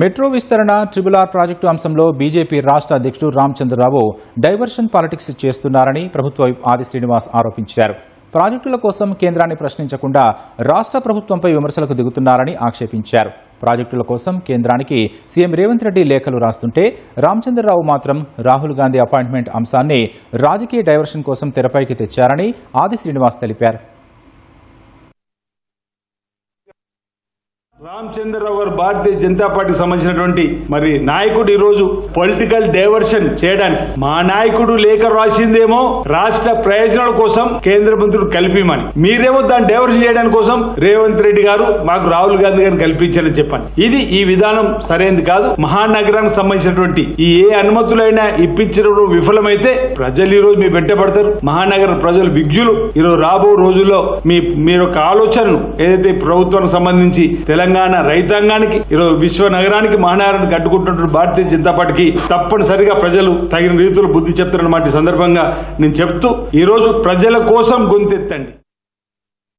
Metro విస్తరణ triple-are project అంశంలో BJP రాష్ట్ర అధ్యక్షుడు రామచంద్రరావు డైవర్షన్ పాలిటిక్స్ చేస్తున్నారని ప్రభుత్వ ఆది శ్రీనివాస్ ఆరోపించారు. ప్రాజెక్టుల కోసం కేంద్రాన్ని ప్రశ్నించకుండా రాష్ట్ర ప్రభుత్వంపై విమర్శలకు దిగుతున్నారని ఆక్షేపించారు. ప్రాజెక్టుల కోసం కేంద్రానికి సీఎం రేవంత్ రెడ్డి లేఖలు రాస్తుంటే రామచంద్రరావు మాత్రం రాహుల్ గాంధీ అపాయింట్మెంట్ అంశాన్ని రాజకీయ డైవర్షన్ కోసం తెరపైకి తెచ్చారని ఆది శ్రీనివాస్ తెలిపారు. రామచంద్రరావు గారు భారతీయ జనతా పార్టీకి సంబంధించినటువంటి నాయకుడు ఈ రోజు పొలిటికల్ డైవర్షన్ చేయడానికి మా నాయకుడు లేఖ రాసిందేమో రాష్ట్ర ప్రయోజనాల కోసం కేంద్ర మంత్రులు కల్పిమని, మీరేమో దాన్ని డైవర్షన్ చేయడానికి కోసం రేవంత్ రెడ్డి గారు మాకు రాహుల్ గాంధీ గారిని కల్పించాలని చెప్పండి. ఈ విధానం సరైనది కాదు. మహానగరానికి సంబంధించినటువంటి ఏ అనుమతులైనా ఇప్పించడం విఫలమైతే ప్రజలు ఈ రోజు మీ వెంటబడతారు. మహానగర ప్రజలు విజ్ఞులు. ఈరోజు రాబో రోజుల్లో మీరు ఒక ఆలోచనను ఏదైతే ప్రభుత్వానికి సంబంధించి తెలంగాణ రైతాంగానికి ఈరోజు విశ్వ నగరానికి మహానగరానికి అడ్డుకుంటున్న భారతీయ జనతా పార్టీకి తప్పనిసరిగా ప్రజలు తగిన రీతిలో బుద్ధి చెప్తారన్నమాట సందర్భంగా నేను చెప్తూ ఈ రోజు ప్రజల కోసం గొంతెత్తండి.